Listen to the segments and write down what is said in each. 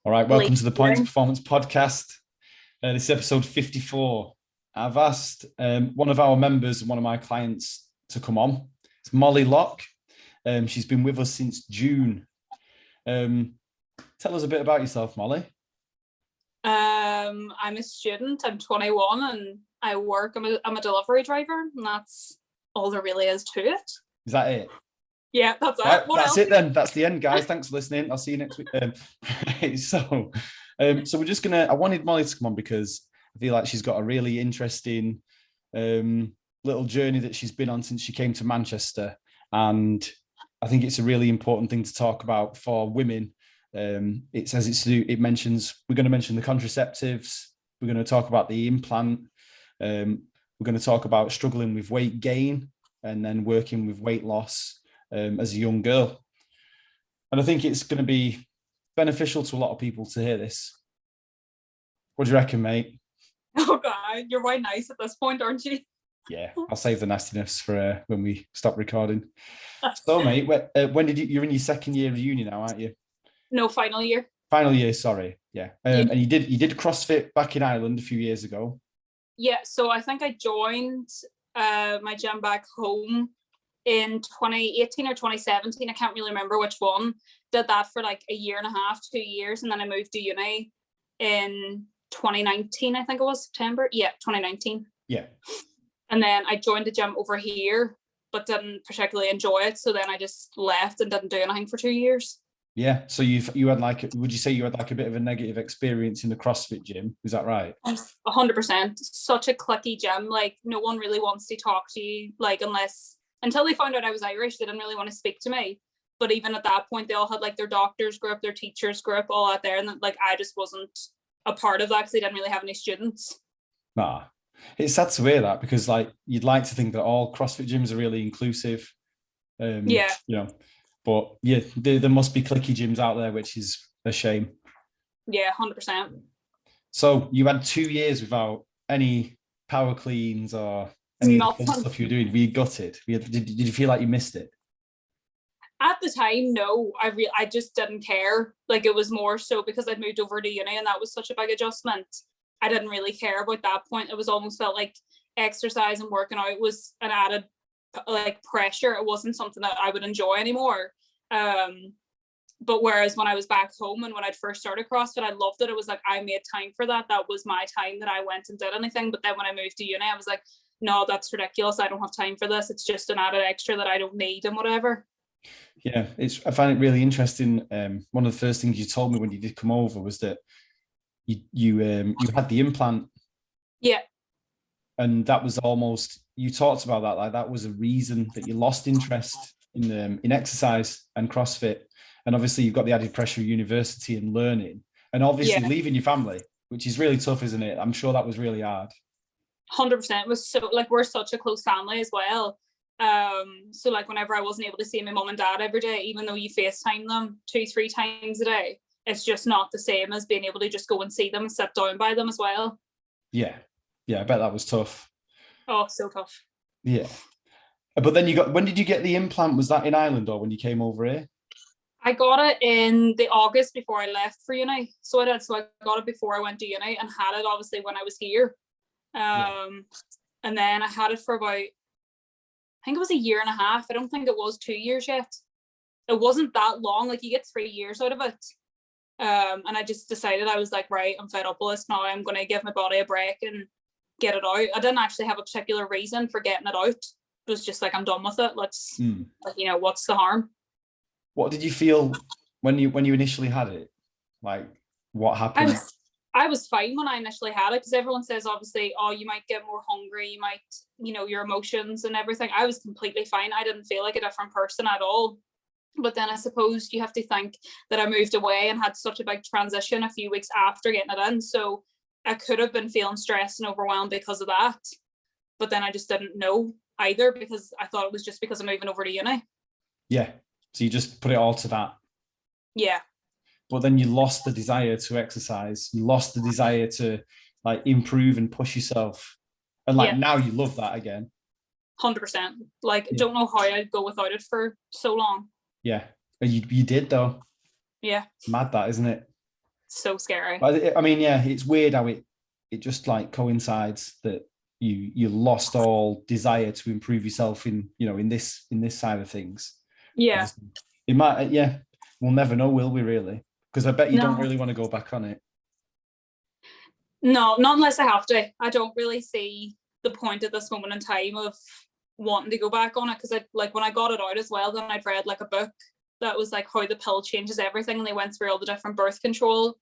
All right, welcome Late to the Points hearing. Performance Podcast. This is episode 54. I've asked one of our members and one of my clients to come on. It's Mollie Locke. She's been with us since June. Tell us a bit about yourself, Mollie. I'm a student. I'm 21 and I work. I'm a delivery driver, and that's all there really is to it. Is that it? Yeah, that's it. Right, What that's else? it then. That's the end, guys. Thanks for listening. I'll see you next week. So we're just gonna. I wanted Mollie to come on because I feel like she's got a really interesting little journey that she's been on since she came to Manchester, and I think it's a really important thing to talk about for women. It says it mentions we're going to mention the contraceptives. We're going to talk about the implant. We're going to talk about struggling with weight gain and then working with weight loss as a young girl. And I think it's going to be beneficial to a lot of people to hear this. What do you reckon, mate? Oh God, you're quite nice at this point, aren't you? Yeah, I'll save the nastiness for when we stop recording. So, mate, when did you're in your second year of uni now, aren't you? No, final year. Final year, sorry. Yeah. Yeah. And you did CrossFit back in Ireland a few years ago. Yeah, so I think I joined my gym back home in 2018 or 2017. I can't really remember which one. Did that for like a year and a half, 2 years, and then I moved to uni in 2019. I think it was September. Yeah, 2019. Yeah. And then I joined the gym over here, but didn't particularly enjoy it. So then I just left and didn't do anything for 2 years. Yeah. So you had would you say you had like a bit of a negative experience in the CrossFit gym? Is that right? 100%. Such a cliquey gym. Like no one really wants to talk to you. Like until they found out I was Irish, they didn't really want to speak to me. But even at that point, they all had like their doctors group, their teachers group, all out there, and like I just wasn't a part of that because they didn't really have any students. Nah. It's sad to hear that because like you'd like to think that all CrossFit gyms are really inclusive. Yeah. But yeah, there must be clicky gyms out there, which is a shame. Yeah, 100%. So you had 2 years without any power cleans or any of the fun stuff you were doing. Were you gutted? Did you feel like you missed it? At the time, no, I just didn't care. Like it was more so because I'd moved over to uni and that was such a big adjustment. I didn't really care about that point. It was almost felt like exercise and working out was an added like pressure. It wasn't something that I would enjoy anymore. But whereas when I was back home and when I'd first started CrossFit, I loved it. It was like I made time for that. That was my time that I went and did anything. But then when I moved to uni, I was like, no, that's ridiculous. I don't have time for this. It's just an added extra that I don't need and whatever. Yeah, I find it really interesting. One of the first things you told me when you did come over was that you had the implant. Yeah. And that was you talked about that, like that was a reason that you lost interest in exercise and CrossFit. And obviously you've got the added pressure of university and learning and obviously leaving your family, which is really tough, isn't it? I'm sure that was really hard. 100%. It was so like we're such a close family as well. So like whenever I wasn't able to see my mom and dad every day, even though you FaceTime them 2-3 times a day, it's just not the same as being able to just go and see them and sit down by them as well. Yeah. Yeah, I bet that was tough. Oh, so tough. Yeah. But then when did you get the implant? Was that in Ireland or when you came over here? I got it in the August before I left for uni. So I got it before I went to uni and had it obviously when I was here. And then I had it for about, I think it was a year and a half. I don't think it was 2 years yet. It wasn't that long. Like you get 3 years out of it. And I just decided, I was like, right, I'm fed up with this now. I'm going to give my body a break and get it out. I didn't actually have a particular reason for getting it out. It was just like, I'm done with it. Let's, what's the harm? What did you feel when you initially had it? Like, what happened? I was fine when I initially had it because everyone says, obviously, oh, you might get more hungry, you might, your emotions and everything. I was completely fine. I didn't feel like a different person at all. But then I suppose you have to think that I moved away and had such a big transition a few weeks after getting it in. So I could have been feeling stressed and overwhelmed because of that. But then I just didn't know either because I thought it was just because I'm moving over to uni. Yeah. So you just put it all to that. Yeah. But then you lost the desire to exercise. You lost the desire to like improve and push yourself. And like now you love that again. 100%. Like, don't know how I'd go without it for so long. Yeah. You did though. Yeah. It's mad that, isn't it? so scary. But I mean, yeah, it's weird how it just like coincides that you lost all desire to improve yourself in, you know, in this side of things. Yeah. It might, yeah, we'll never know, will we really? Because I bet you don't No. really want to go back on it. No, not unless I have to. I don't really see the point at this moment in time of wanting to go back on it, because I, like, when I got it out as well, then I'd read like a book that was like how the pill changes everything, and they went through all the different birth control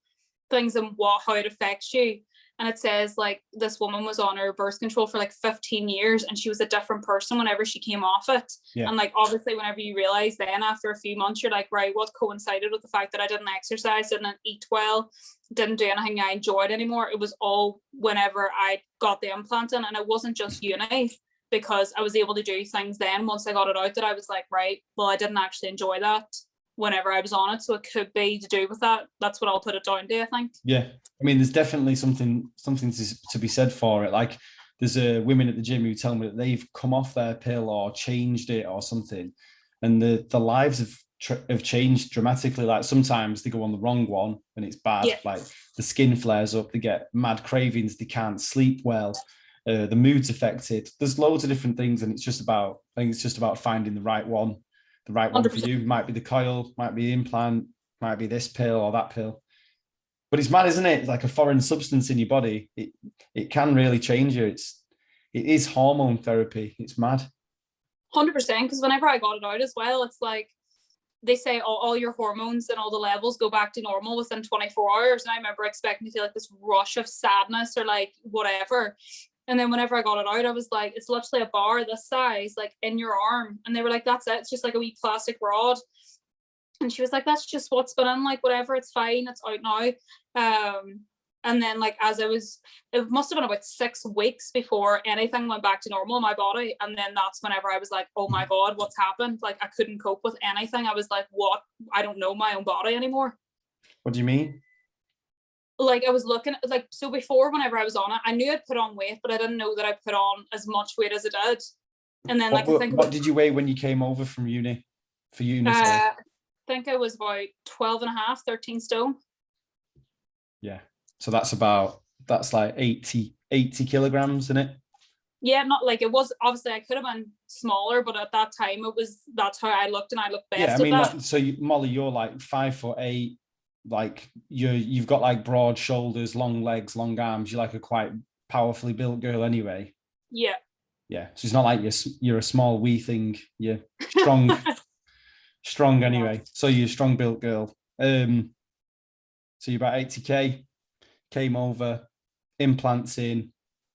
things and how it affects you. And it says like this woman was on her birth control for like 15 years and she was a different person whenever she came off it. Yeah. And like obviously whenever you realize then after a few months, you're like, right, what coincided with the fact that I didn't exercise, didn't eat well, didn't do anything I enjoyed anymore? It was all whenever I got the implant in. And it wasn't just uni, because I was able to do things then once I got it out that I was like, right, well, I didn't actually enjoy that whenever I was on it. So it could be to do with that. That's what I'll put it down to, I think. Yeah. I mean, there's definitely something to be said for it. Like there's women at the gym who tell me that they've come off their pill or changed it or something, and the lives have changed dramatically. Like sometimes they go on the wrong one and it's bad. Yeah. Like the skin flares up, they get mad cravings, they can't sleep well, the mood's affected. There's loads of different things, and I think it's just about finding the right one. The right one 100%. For you might be the coil, might be the implant, might be this pill or that pill. But it's mad, isn't it? It's like a foreign substance in your body. It can really change you. It is hormone therapy. It's mad. 100%. Because whenever I got it out as well, it's like they say all your hormones and all the levels go back to normal within 24 hours. And I remember expecting to feel like this rush of sadness or like whatever. And then whenever I got it out, I was like, it's literally a bar this size, like in your arm. And they were like, that's it. It's just like a wee plastic rod. And she was like, that's just what's been in, like, whatever, it's fine, it's out now. And then like it must have been about 6 weeks before anything went back to normal in my body. And then that's whenever I was like, oh my God, what's happened? Like I couldn't cope with anything. I was like, what? I don't know my own body anymore. What do you mean? Like I was looking at, like, so before whenever I was on it, I knew I'd put on weight, but I didn't know that I put on as much weight as I did. And then what did you weigh when you came over from uni? For uni? I think I was about 12 and a half, 13 stone. Yeah. So that's like 80 kilograms, isn't it? Yeah, not like it was, obviously I could have been smaller, but at that time that's how I looked, and I looked best. Yeah, I mean, like, so Mollie, you're like 5'8", like you've got like broad shoulders, long legs, long arms. You're like a quite powerfully built girl anyway. Yeah. Yeah. So it's not like you're a small wee thing. You're strong. Strong anyway. So you're a strong built girl. So you're about 80k, came over, implants in,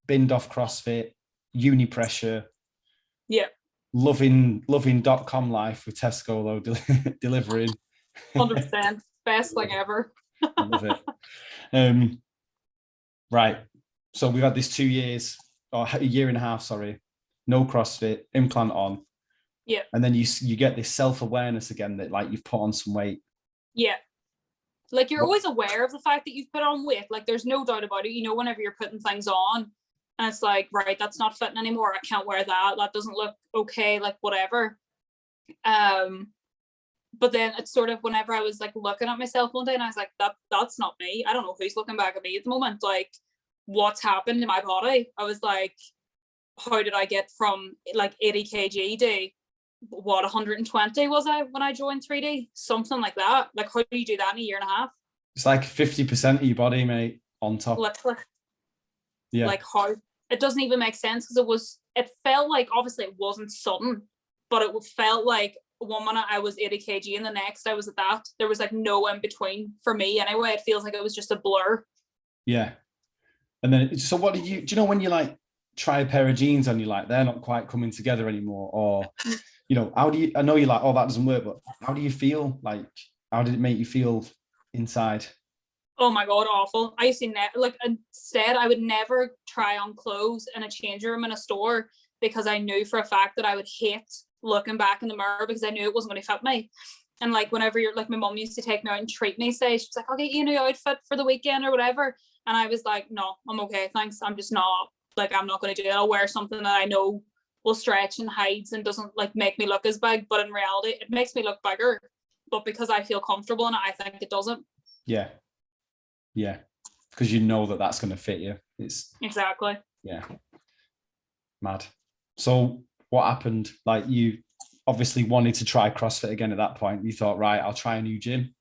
binned off CrossFit, uni pressure. Yeah. Loving .com life with Tesco though, delivering. 100%. Best thing ever. I love it. Right. So we've had this 2 years, or a year and a half, sorry. No CrossFit, implant on. Yeah. And then you get this self-awareness again that like you've put on some weight. Yeah. Like you're always aware of the fact that you've put on weight. Like there's no doubt about it. You know, whenever you're putting things on and it's like, right, that's not fitting anymore. I can't wear that. That doesn't look okay, like whatever. But then it's sort of whenever I was like looking at myself one day and I was like, that's not me. I don't know who's looking back at me at the moment. Like what's happened to my body? I was like, how did I get from like 80 kg to what, 120 was I when I joined 3D? Something like that. Like how do you do that in a year and a half? It's like 50% of your body, mate, on top. Literally. Yeah. Like how? It doesn't even make sense because it felt like, obviously it wasn't sudden, but it felt like one minute I was 80 kg and the next I was at that. There was like no in between for me anyway. It feels like it was just a blur. Yeah. And then, so what do you know when you like try a pair of jeans on, you like, they're not quite coming together anymore? Or, you know, how do you, I know you're like, oh, that doesn't work, but how do you feel? Like, how did it make you feel inside? Oh my God, awful. I used to instead I would never try on clothes in a change room in a store because I knew for a fact that I would hate looking back in the mirror because I knew it wasn't going to fit me. And like whenever you're like, my mom used to take me out and treat me, say she's like, I'll get you a new outfit for the weekend or whatever. And I was like, no, I'm okay, thanks. I'm just not, like, I'm not going to do it. I'll wear something that I know will stretch and hides and doesn't like make me look as big, but in reality it makes me look bigger, but because I feel comfortable in it, I think it doesn't. Yeah. Yeah, because you know that that's going to fit you. It's Exactly. yeah, mad. So what happened? Like, you obviously wanted to try CrossFit again at that point. You thought, right, I'll try a new gym.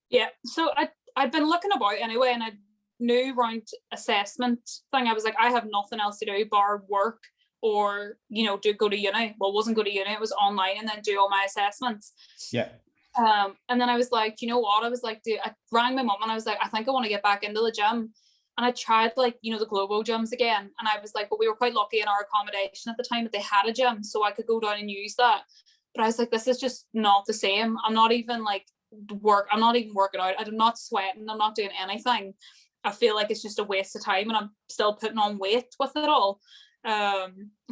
Yeah. So I'd been looking about anyway, and I knew around assessment thing. I was like, I have nothing else to do bar work or, you know, go to uni. Well, it wasn't go to uni, it was online and then do all my assessments. Yeah. And then I was like, you know what? I was like, I rang my mum and I was like, I think I want to get back into the gym. And I tried, like, you know, the Globo gyms again. And I was like, but we were quite lucky in our accommodation at the time that they had a gym, so I could go down and use that. But I was like, this is just not the same. I'm not even working out. I'm not sweating. I'm not doing anything. I feel like it's just a waste of time, and I'm still putting on weight with it all. So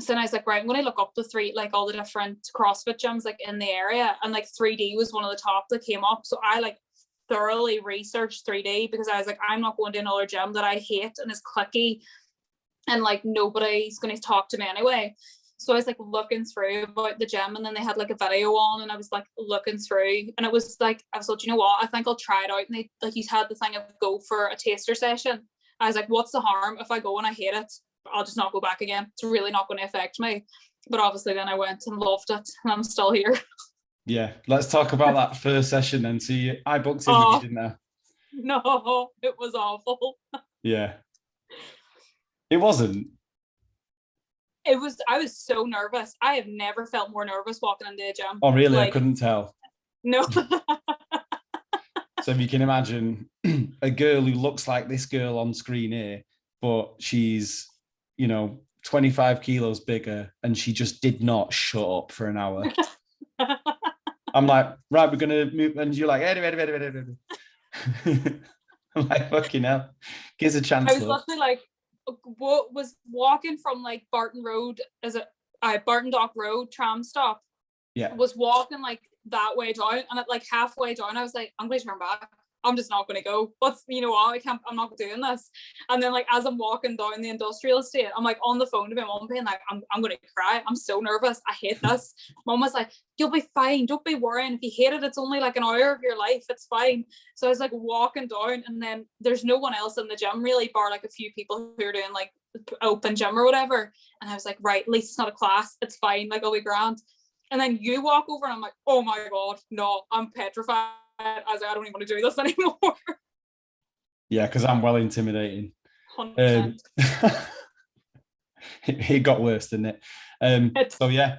then I was like, right, I'm going to look up all the different CrossFit gyms like in the area, and like 3D was one of the top that came up. So I like thoroughly researched 3D, because I was like, I'm not going to another gym that I hate and is clicky and like nobody's going to talk to me anyway. So I was like looking through about the gym, and then they had like a video on, and I was like looking through, and it was like, I was like, you know what, I think I'll try it out. And they like, you had the thing of go for a taster session. I was like, what's the harm if I go and I hate it? I'll just not go back again. It's really not going to affect me. But obviously then I went and loved it, and I'm still here. Yeah, let's talk about that first session then. So I booked in with you, didn't I? No, it was awful. Yeah. It wasn't. I was so nervous. I have never felt more nervous walking into a gym. Oh, really? Like, I couldn't tell. no. So if you can imagine a girl who looks like this girl on screen here, but she's, 25 kilos bigger, and she just did not shut up for an hour. I'm like, right, we're going to move. And you're like, I'm like, fucking hell. Gives a chance. I was literally like, was walking from like Barton Road, Barton Dock Road tram stop. Yeah. Was walking like that way down, and at like halfway down, I was like, I'm going to turn back. I'm just not going to go. I'm not doing this. And then like as I'm walking down the industrial estate, I'm like on the phone to my mom being like, I'm going to cry. I'm so nervous. I hate this. Mom was like, you'll be fine. Don't be worrying. If you hate it, it's only like an hour of your life. It's fine. So I was like walking down, and then there's no one else in the gym really, bar like a few people who are doing like open gym or whatever. And I was like, right, at least it's not a class. It's fine. Like, I'll be grand. And then you walk over, and I'm like, oh my God, no, I'm petrified. I was like, I don't even want to do this anymore. Yeah, because I'm well intimidating. 100%. It got worse, didn't it? So yeah,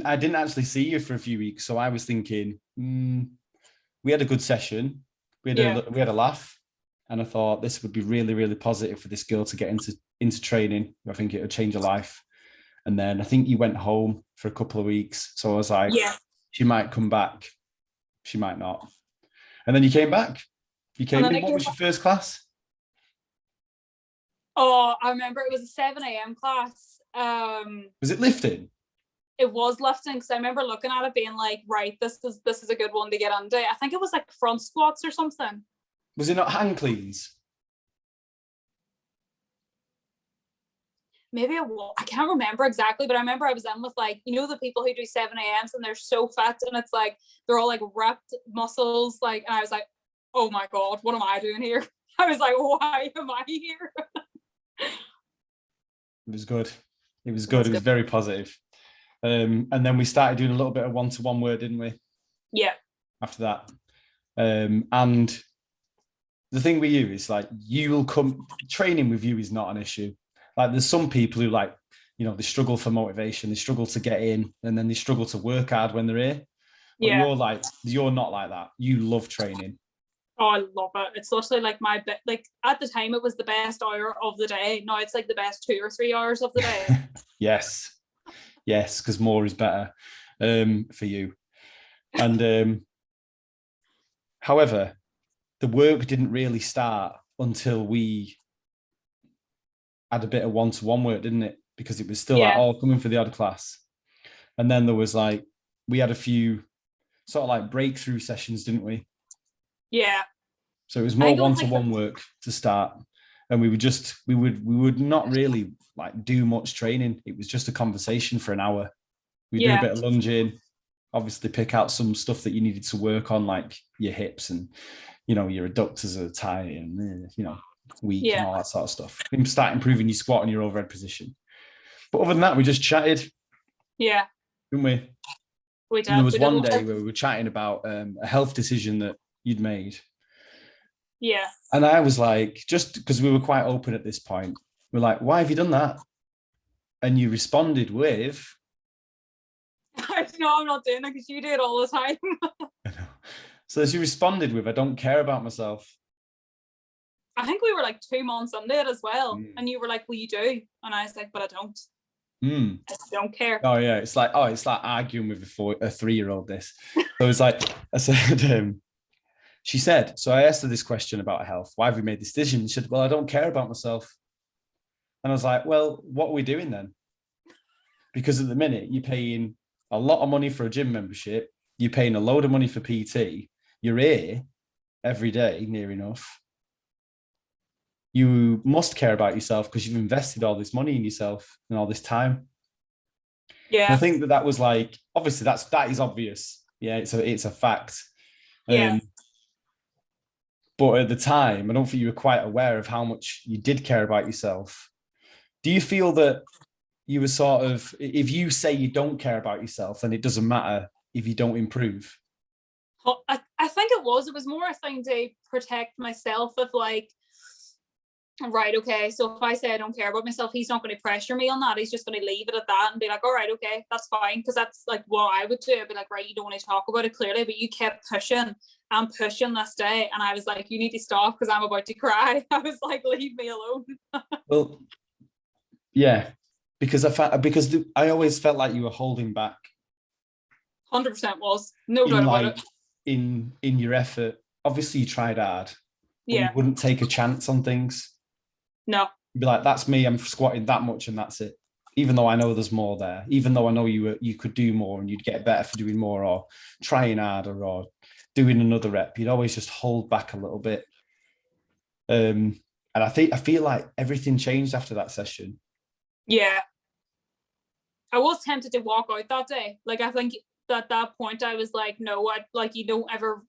I didn't actually see you for a few weeks. So I was thinking, we had a good session. We had a laugh. And I thought this would be really, really positive for this girl to get into training. I think it would change her life. And then I think you went home for a couple of weeks. So I was like, yeah, she might come back. She might not. And then you came back. What was your first class? Oh, I remember it was a 7 a.m. class. Was it lifting? It was lifting, because I remember looking at it being like, right, this is a good one to get under. I think it was like front squats or something. Was it not hang cleans? Maybe I can't remember exactly, but I remember I was in with like, the people who do 7 a.m.s and they're so fat, and it's like they're all like ripped muscles, like, and I was like, oh my God, what am I doing here? I was like, why am I here? It was good. It was very positive. And then we started doing a little bit of one-to-one work, didn't we? Yeah. After that. And the thing with you is like, you will come, training with you is not an issue. Like, there's some people who like, they struggle for motivation, they struggle to get in, and then they struggle to work hard when they're here. But you're not like that. You love training. Oh, I love it. It's literally like like at the time it was the best hour of the day. Now it's like the best 2 or 3 hours of the day. Yes, because more is better for you. And however, the work didn't really start until we had a bit of one-to-one work, didn't it? Because it was still like all coming for the odd class. And then there was like, we had a few sort of like breakthrough sessions, didn't we? Yeah. So it was more one-to-one work to start. And we would not really like do much training. It was just a conversation for an hour. We do a bit of lunging, obviously pick out some stuff that you needed to work on, like your hips and, you know, your adductors are tight and, you know, weak and all that sort of stuff. And start improving your squat and your overhead position. But other than that, we just chatted. Yeah. Didn't we? We did. And there was one day where we were chatting about a health decision that you'd made. Yeah. And I was like, just because we were quite open at this point, we're like, why have you done that? And you responded with, no, I'm not doing it because you do it all the time. So as you responded with, I don't care about myself. I think we were like 2 months into it as well. And you were like, well, you do. And I was like, but I don't. I don't care. Oh yeah, it's like arguing with a 3-year-old this. So it's like, I said, she said, so I asked her this question about her health. Why have we made this decision? She said, well, I don't care about myself. And I was like, well, what are we doing then? Because at the minute, you're paying a lot of money for a gym membership. You're paying a load of money for PT. You're here every day, near enough. You must care about yourself because you've invested all this money in yourself and all this time. Yeah. And I think that was like, obviously that is obvious. Yeah, it's a fact. Yeah. But at the time, I don't think you were quite aware of how much you did care about yourself. Do you feel that you were sort of, if you say you don't care about yourself, then it doesn't matter if you don't improve? I think it was more a thing to protect myself of like, right, okay, so if I say I don't care about myself, he's not going to pressure me on that. He's just going to leave it at that and be like, all right, okay, that's fine. Because that's like what I would do. I'd be like, right, you don't want to talk about it clearly, but you kept pushing and pushing this day. And I was like, you need to stop because I'm about to cry. I was like, leave me alone. Well, yeah, because I always felt like you were holding back. 100% was. No doubt about it. In your effort. Obviously, you tried hard. But Yeah. you wouldn't take a chance on things. No. You'd be like, that's me, I'm squatting that much and that's it. Even though I know there's more there, even though I know you could do more and you'd get better for doing more or trying harder or doing another rep, you'd always just hold back a little bit. And I feel like everything changed after that session. Yeah. I was tempted to walk out that day. Like, I think at that point I was like, no, you don't ever,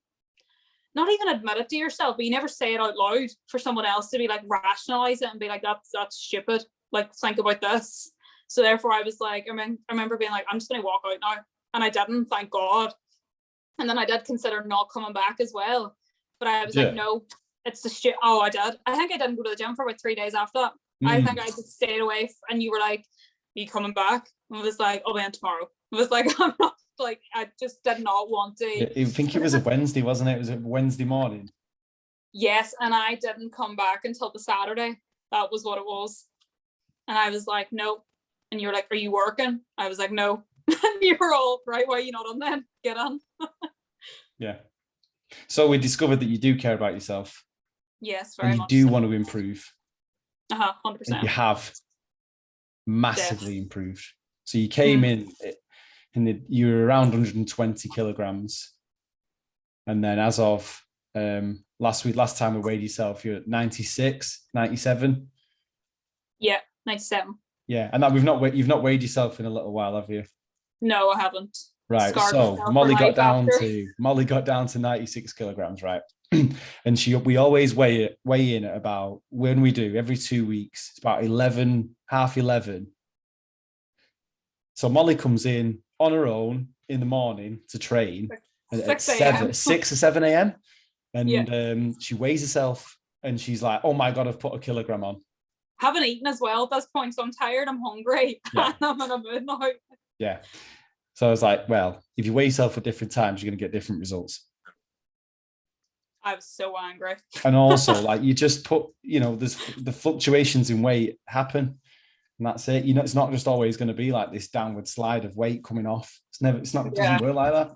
not even admit it to yourself, but you never say it out loud for someone else to be like, rationalize it and be like, that's stupid. Like, think about this. So therefore I was like, I remember being like, I'm just going to walk out now. And I didn't, thank God. And then I did consider not coming back as well. But I was like, no, it's the shit. Oh, I did. I think I didn't go to the gym for about 3 days after that. I think I just stayed away. And you were like, are you coming back? And I was like, I'll be in tomorrow. I was like, I'm not, like, I just did not want to. I think it was a Wednesday, wasn't it? It was a Wednesday morning. Yes, and I didn't come back until the Saturday. That was what it was. And I was like, no. And you were like, are you working? I was like, no. And you were all, right, why are you not on then? Get on. Yeah. So we discovered that you do care about yourself. Yes, very much. And you do want to improve. 100%. And you have massively improved. So you came in and you were around 120 kilograms. And then as of last time we weighed yourself, you're at 96, 97. Yeah, 97. Yeah, and that you've not weighed yourself in a little while, have you? No, I haven't. Right. So Mollie got down to 96 kilograms, right? And we always weigh in at about, when we do every 2 weeks, it's about 11, half 11. So Mollie comes in on her own in the morning to train at 6 or 7 a.m. And she weighs herself and she's like, oh my God, I've put a kilogram on. Haven't eaten as well at this point, so I'm tired, I'm hungry, and I'm in a mood now. Yeah. So I was like, well, if you weigh yourself at different times, you're going to get different results. I was so angry. And also, like, you just put, there's the fluctuations in weight happen. And that's it. It's not just always going to be like this downward slide of weight coming off. It doesn't work like that.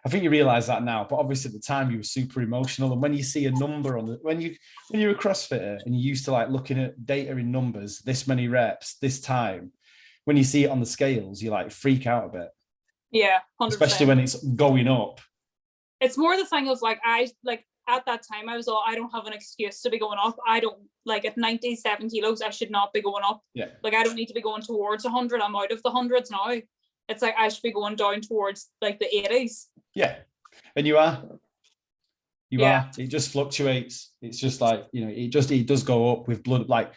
I think you realize that now, but obviously at the time you were super emotional. And when you see a number when you're a CrossFitter and you're used to like looking at data in numbers, this many reps, this time, when you see it on the scales, you like freak out a bit. Yeah, 100%. Especially when it's going up. It's more the thing of like, at that time I was all, I don't have an excuse to be going up. I don't, like, at 97 kilos, I should not be going up. Yeah. Like, I don't need to be going towards 100. I'm out of the hundreds now. it's like I should be going down towards like the 80s. Yeah. And you are. Yeah. It just fluctuates. It's just like, it does go up with blood, like,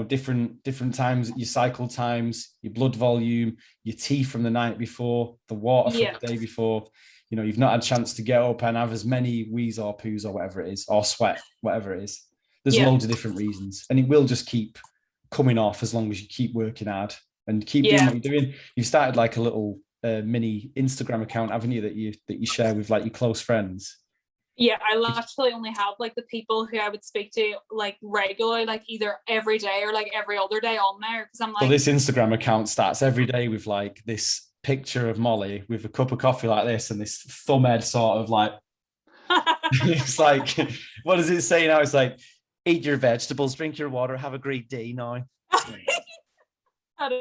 different times, your cycle times, your blood volume, your tea from the night before, the water from the day before. You've not had a chance to get up and have as many wheeze or poos or whatever it is, or sweat, whatever it is. There's loads of different reasons, and it will just keep coming off as long as you keep working hard and keep doing what you're doing. You've started like a little mini Instagram account, haven't you, that you share with like your close friends? Yeah, I literally only have like the people who I would speak to like regularly, like either every day or like every other day on there. Because I'm like, so this Instagram account starts every day with like this picture of Mollie with a cup of coffee like this and this thumbhead sort of like, it's like, what does it say now? It's like, eat your vegetables, drink your water, have a great day now. that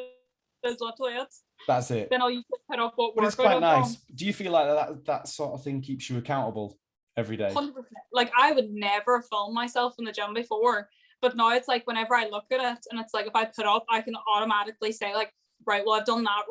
is literally it. That's it. Then I'll usually put up what But it's quite nice. Do you feel like that sort of thing keeps you accountable every day? 100%. Like I would never film myself in the gym before, but now it's like whenever I look at it and it's like if I put up, I can automatically say like, right, well, I've done that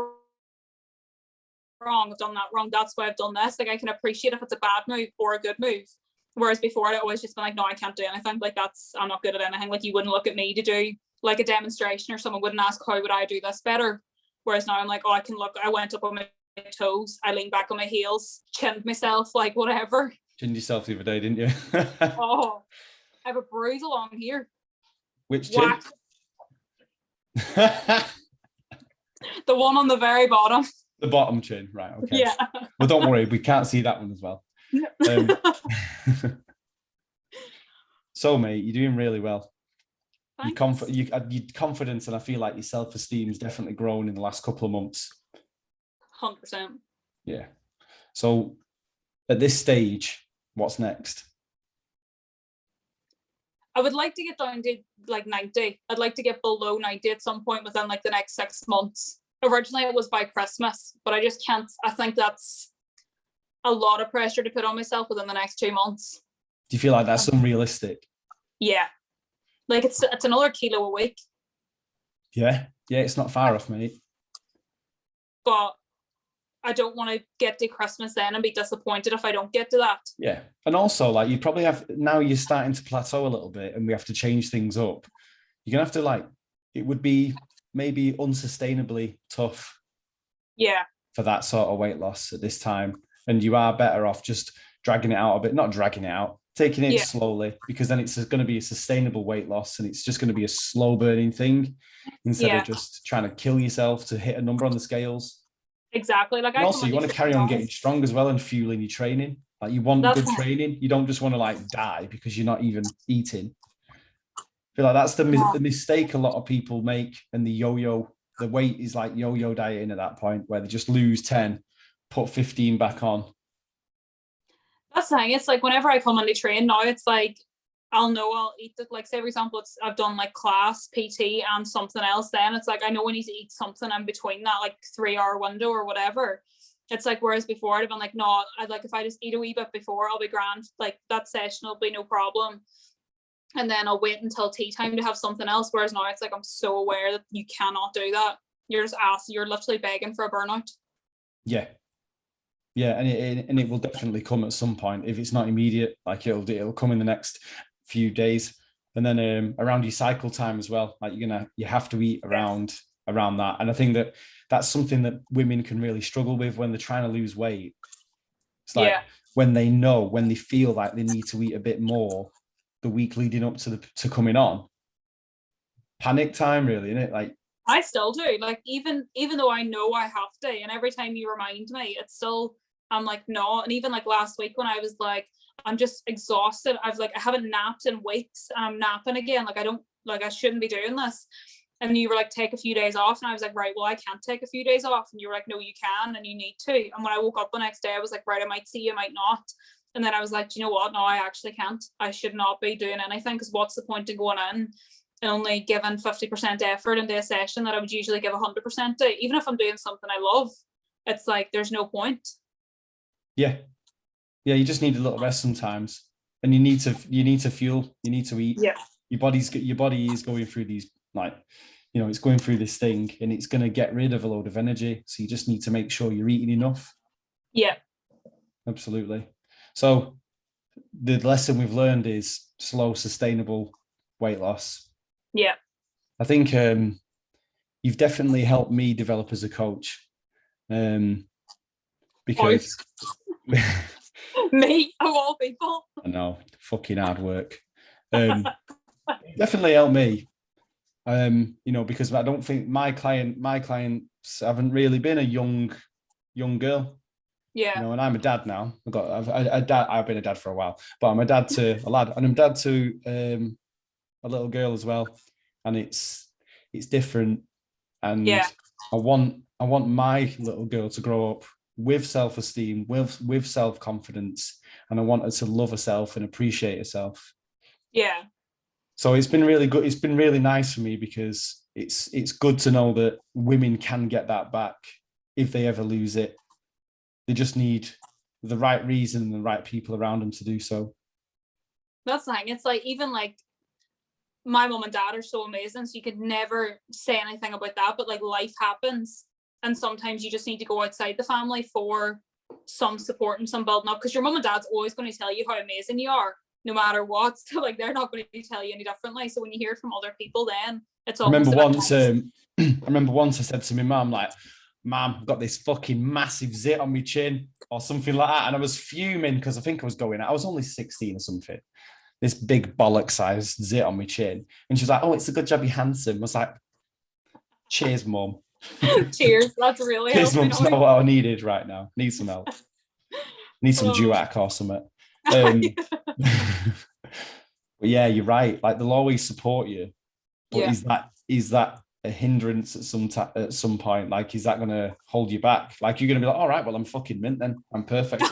wrong, I've done that wrong, that's why I've done this. Like I can appreciate if it's a bad move or a good move. Whereas before I'd always just been like, no, I can't do anything. Like I'm not good at anything. Like you wouldn't look at me to do like a demonstration, or someone wouldn't ask how would I do this better. Whereas now I'm like, oh, I went up on my toes, I leaned back on my heels, chinned myself, like whatever. Chinned yourself the other day, didn't you? Oh, I have a bruise along here. Which chin? The one on the very bottom. The bottom chin, right? Okay. Yeah. Well, don't worry, we can't see that one as well. So, mate, you're doing really well. Your confidence, and I feel like your self-esteem has definitely grown in the last couple of months. 100%. Yeah. So, at this stage, what's next? I would like to get down to like 90. I'd like to get below 90 at some point within like the next 6 months. Originally it was by Christmas, but I just can't. I think that's a lot of pressure to put on myself within the next 2 months. Do you feel like that's unrealistic? Yeah. Like it's another kilo a week. Yeah. Yeah, it's not far off, mate. But I don't want to get to Christmas then and be disappointed if I don't get to that. Yeah. And also, like, you probably have, now you're starting to plateau a little bit and we have to change things up. You're going to have to, like, it would be maybe unsustainably tough. Yeah. For that sort of weight loss at this time. And you are better off just dragging it out a bit, not dragging it out, taking it slowly, because then it's going to be a sustainable weight loss and it's just going to be a slow burning thing instead of just trying to kill yourself to hit a number on the scales. Exactly. Like, and also, you want to carry on getting strong as well and fueling your training. Like, you want good training. You don't just want to like die because you're not even eating. I feel like that's the mistake a lot of people make, and the yo-yo. The weight is like yo-yo dieting at that point, where they just lose 10, put 15 back on. That's the thing. It's like whenever I come on to train now, it's like I'll eat it. Like, say for example, I've done like class, PT, and something else. Then it's like I know I need to eat something in between that, like 3-hour window or whatever. It's like, whereas before I'd have been like, no, I'd like, if I just eat a wee bit before, I'll be grand. Like that session will be no problem. And then I'll wait until tea time to have something else. Whereas now it's like, I'm so aware that you cannot do that. You're literally begging for a burnout. Yeah. Yeah. And it will definitely come at some point. If it's not immediate, like it'll come in the next few days. And then around your cycle time as well, like you have to eat around that. And I think that's something that women can really struggle with when they're trying to lose weight. It's like when they feel like they need to eat a bit more the week leading up to coming on. Panic time, really, isn't it? Like, I still do. Like, even though I know I have to, and every time you remind me, it's still, I'm like, no. And even like last week when I was like, I'm just exhausted. I haven't napped in weeks and I'm napping again. Like, I shouldn't be doing this. And you were like, take a few days off. And I was like, right, well, I can't take a few days off. And you were like, no, you can, and you need to. And when I woke up the next day, I was like, right, I might see you, I might not. And then I was like, do you know what? No, I actually can't. I should not be doing anything, because what's the point of going in and only giving 50% effort into a session that I would usually give 100% to? Even if I'm doing something I love, it's like, there's no point. Yeah. Yeah, you just need a little rest sometimes. And you need to fuel, you need to eat. Yeah. Your body is going through these, like, it's going through this thing and it's going to get rid of a load of energy. So you just need to make sure you're eating enough. Yeah. Absolutely. So the lesson we've learned is slow, sustainable weight loss. Yeah. I think you've definitely helped me develop as a coach. Because me of all people. I know, fucking hard work. Definitely helped me. Because I don't think my clients haven't really been a young girl. Yeah. And I'm a dad now. I've been a dad for a while, but I'm a dad to a lad, and I'm dad to a little girl as well. And it's different. And yeah. I want my little girl to grow up with self-esteem, with self-confidence, and I want her to love herself and appreciate herself. Yeah. So it's been really good. It's been really nice for me because it's good to know that women can get that back if they ever lose it. They just need the right reason and the right people around them to do so. That's the thing. It's like, even like my mom and dad are so amazing, so you could never say anything about that, but like life happens, and sometimes you just need to go outside the family for some support and some building up, because your mom and dad's always going to tell you how amazing you are no matter what. So like, they're not going to tell you any differently. So when you hear it from other people, then it's almost I remember once I said to my mum, like, "Mum, I've got this fucking massive zit on my chin," or something like that, and I was fuming because I think I was only 16 or something. This big bollock-sized zit on my chin. And she's like, "Oh, it's a good job you're handsome." I was like, "Cheers, Mum." Cheers. That's really Cheers, Mum. It's not what I needed right now. Need some help. Need some duac or something. But yeah, you're right. Like, they'll always support you. But is that a hindrance at some point? Like, is that going to hold you back? Like, you're going to be like, "All right, well, I'm fucking mint then. I'm perfect."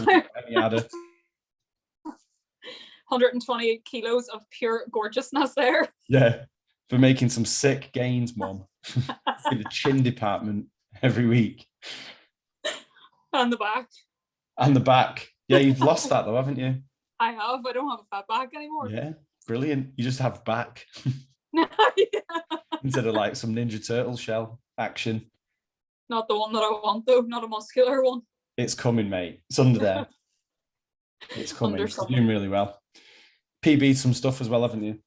128 kilos of pure gorgeousness there. Yeah, for making some sick gains, Mom. In the chin department every week. And the back. And the back. Yeah, you've lost that though, haven't you? I have. I don't have a fat back anymore. Yeah, brilliant. You just have back. Yeah. Instead of like some Ninja Turtle shell action. Not the one that I want though, not a muscular one. It's coming, mate. It's under there. It's coming. It's doing really well. PB'd some stuff as well, haven't you?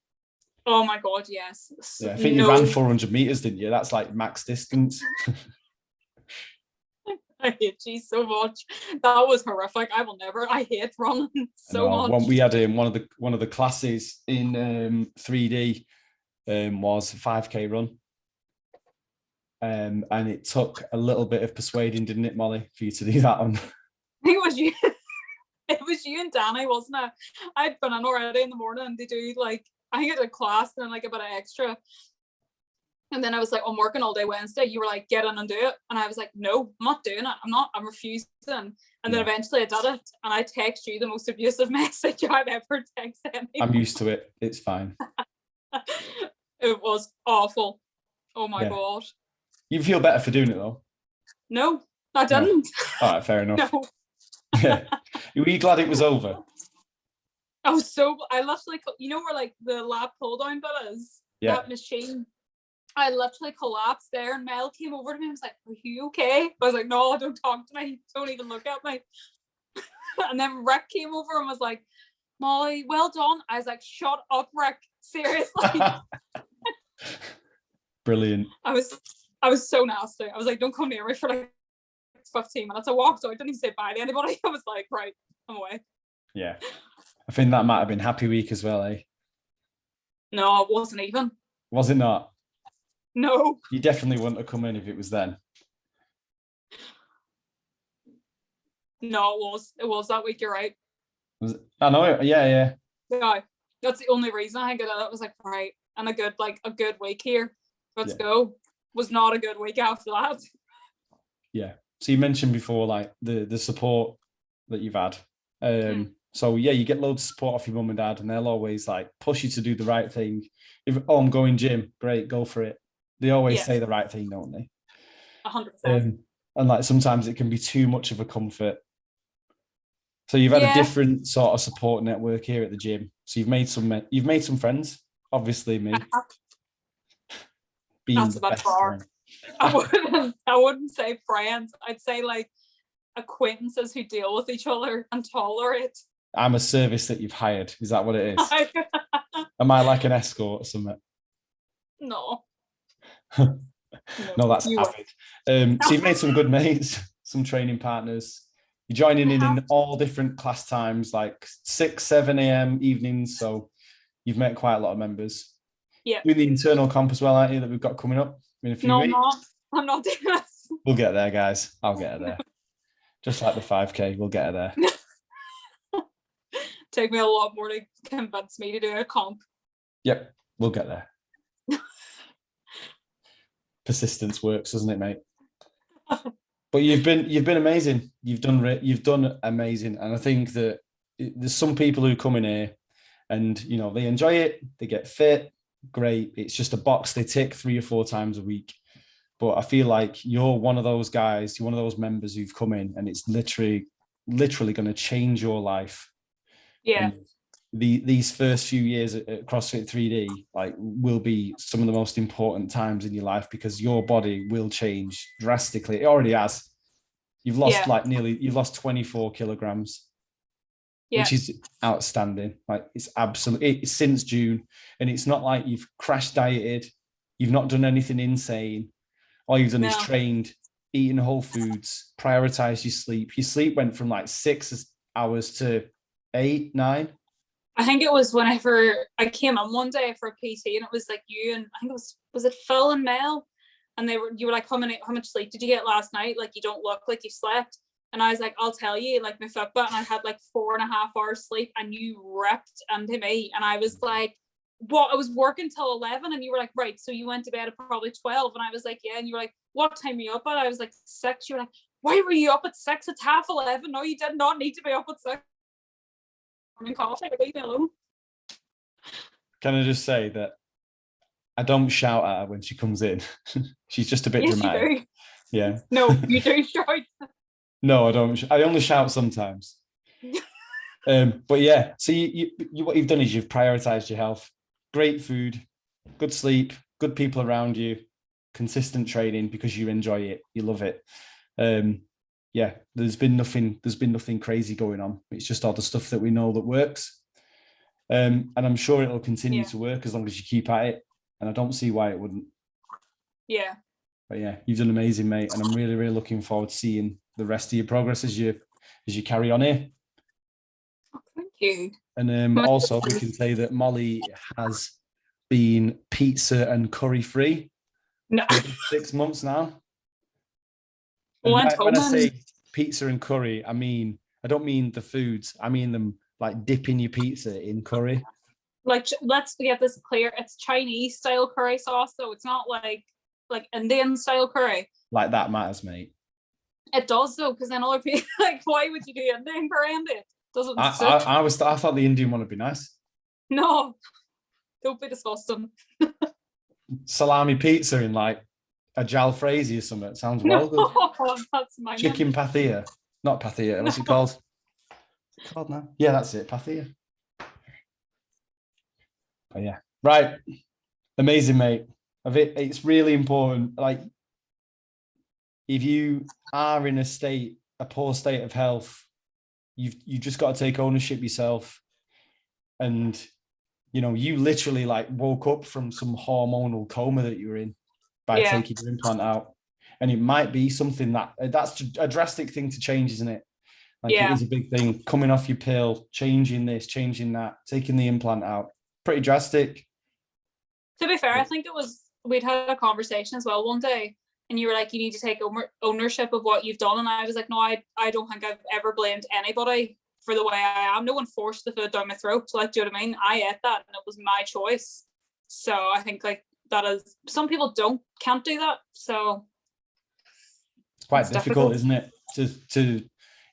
Oh my God, yes. Yeah, I think you ran 400 meters, didn't you? That's like max distance. I hate you so much. That was horrific. I hate running so much. We had one of the classes in 3D was a 5K run. And it took a little bit of persuading, didn't it, Molly, for you to do that one? I think it was you. It was you and Danny, wasn't it? I'd been in already in the morning to do like, I think I did a class and then like a bit of extra. And then I was like, I'm working all day Wednesday. You were like, get in and do it. And I was like, no, I'm not doing it. I'm refusing. And then eventually I did it. And I text you the most abusive message I've ever texted anyone. I'm used to it. It's fine. It was awful. Oh my God. You feel better for doing it though? No, I didn't. No. All right, fair enough. No. Yeah. Were you glad it was over? I was so, I literally, where like the lap pull down bit is? Yeah. That machine. I literally collapsed there, and Mel came over to me and was like, "Are you okay?" I was like, "No, don't talk to me. Don't even look at me." And then Rick came over and was like, "Molly, well done." I was like, "Shut up, Rick. Seriously." Brilliant. I was so nasty. I was like, "Don't come near me for like 15 minutes. I walked out. I didn't even say bye to anybody. I was like, right, I'm away. Yeah. I think that might have been Happy Week as well, eh? No, it wasn't even. Was it not? No. You definitely wouldn't have come in if it was then. No, it was that week, you're right. I know, yeah. Yeah, that's the only reason I think that was like, right, and a good week here. Let's go. Was not a good week after that. Yeah. So you mentioned before, like the support that you've had. So yeah, you get loads of support off your mum and dad, and they'll always like push you to do the right thing. If I'm going gym, great, go for it. They always say the right thing, don't they? 100%. And like sometimes it can be too much of a comfort. So you've had a different sort of support network here at the gym. So you've made some friends, obviously me. being That's the a bit best far. friend. I wouldn't say friends. I'd say like acquaintances who deal with each other and tolerate. I'm a service that you've hired. Is that what it is? Am I like an escort or something? No. No, that's you Avid. So you've made some good mates, some training partners. You're joining in all different class times, like 6, 7 a.m. evenings. So you've met quite a lot of members. Yeah. Doing the internal comp as well, aren't you, that we've got coming up in a few No, weeks? I'm not doing this. We'll get there, guys. I'll get her there. Just like the 5K, we'll get her there. Take me a lot more to convince me to do a comp. Yep, we'll get there. Persistence works, doesn't it, mate? But you've been amazing. You've done amazing, and I think that there's some people who come in here, and they enjoy it. They get fit, great. It's just a box they tick 3 or 4 times a week. But I feel like you're one of those guys. You're one of those members who've come in, and it's literally going to change your life. Yeah. And these first few years at CrossFit 3D will be some of the most important times in your life, because your body will change drastically. It already has. You've lost you've lost 24 kilograms, which is outstanding. It's since June, and it's not like you've crash dieted. You've not done anything insane. All you've done is trained, eaten whole foods, prioritized your sleep. Your sleep went from 6 hours to 8, 9. I think it was whenever I came in one day for a PT, and it was like you and I think it was it Phil and Mel, and you were like, how much sleep did you get last night? Like, you don't look like you slept. And I was like, I'll tell you, like my Fitbit, and I had 4.5 hours sleep, and you ripped into me, and I was like, what? I was working till 11, and you were like, right, so you went to bed at probably 12, and I was like, yeah, and you were like, what time are you up at? I was like, 6. You were like, why were you up at 6? It's 11:30. No, you did not need to be up at 6. Leave me alone. Can I just say that I don't shout at her when she comes in. She's just a bit dramatic. You do. Yeah. No, you do shout. No, I don't. I only shout sometimes. But yeah, so you what you've done is you've prioritized your health. Great food, good sleep, good people around you, consistent training because you enjoy it, you love it. Yeah, there's been nothing crazy going on. It's just all the stuff that we know that works. And I'm sure it'll continue to work as long as you keep at it. And I don't see why it wouldn't. Yeah. But yeah, you've done amazing, mate. And I'm really, really looking forward to seeing the rest of your progress as you carry on here. Oh, thank you. And also we can say that Mollie has been pizza and curry free for 6 months now. When I say pizza and curry, I don't mean the foods. I mean them dipping your pizza in curry. Let's get this clear. It's Chinese style curry sauce, though. It's not like Indian style curry. Like that matters, mate. It does, though, because then other people why would you do Indian curry in it? Doesn't I thought the Indian one would be nice. No, don't be disgusting. Salami pizza in a jalfrezi or something. It sounds well good. That's my Chicken pathia. Not pathia. What's it called? What's it called now? Yeah, that's it. Pathia. But yeah. Right. Amazing, mate. It's really important. If you are in a poor state of health, you just got to take ownership yourself. And you literally woke up from some hormonal coma that you were in by taking your implant out. And it might be something that's a drastic thing to change, isn't it? It is a big thing. Coming off your pill, changing this, changing that, taking the implant out. Pretty drastic. To be fair, I think we'd had a conversation as well one day, and you were like, you need to take ownership of what you've done. And I was like, no, I don't think I've ever blamed anybody for the way I am. No one forced the food down my throat. Do you know what I mean? I ate that, and it was my choice. So I think that is, some people can't do that. So it's quite difficult, isn't it?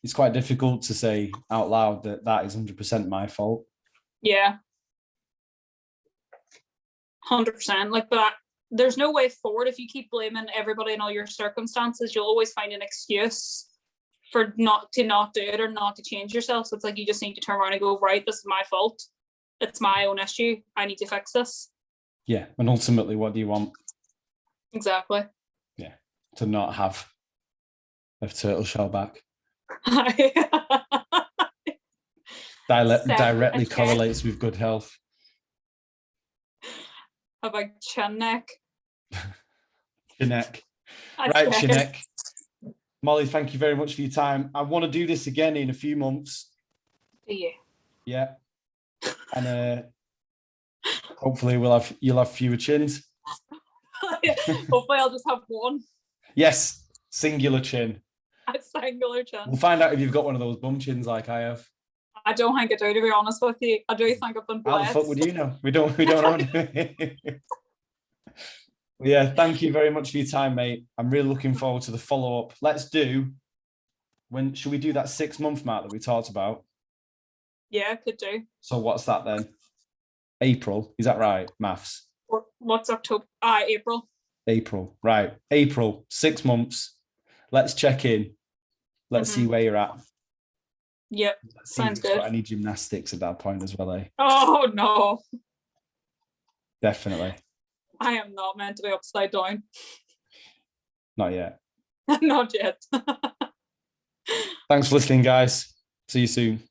It's quite difficult to say out loud that is 100% my fault. Yeah. 100%. But there's no way forward. If you keep blaming everybody and all your circumstances, you'll always find an excuse for not to do it or not to change yourself. So it's you just need to turn around and go, right, this is my fault. It's my own issue. I need to fix this. Yeah. And ultimately, what do you want? Exactly. Yeah, to not have a turtle shell back Set a directly check. correlates with good health. How about chin neck? Shinek. A Right, check. Shinek. Molly, thank you very much for your time. I want to do this again in a few months. Do you? Yeah. And hopefully you'll have fewer chins. Hopefully I'll just have one. Yes, singular chin. A singular chin. We'll find out if you've got one of those bum chins like I have. I don't think I do, to be honest with you. I do think I've been How the blessed. fuck would you know? We don't know. Yeah, thank you very much for your time, mate. I'm really looking forward to the follow-up. Should we do that 6-month mark that we talked about? Yeah, could do. So what's that then? April, is that right? Maths. What's October? April. April, right. April, 6 months. Let's check in. Let's see where you're at. Yep, sounds good. Got any gymnastics at that point as well, eh? Oh, no. Definitely. I am not meant to be upside down. Not yet. Not yet. Thanks for listening, guys. See you soon.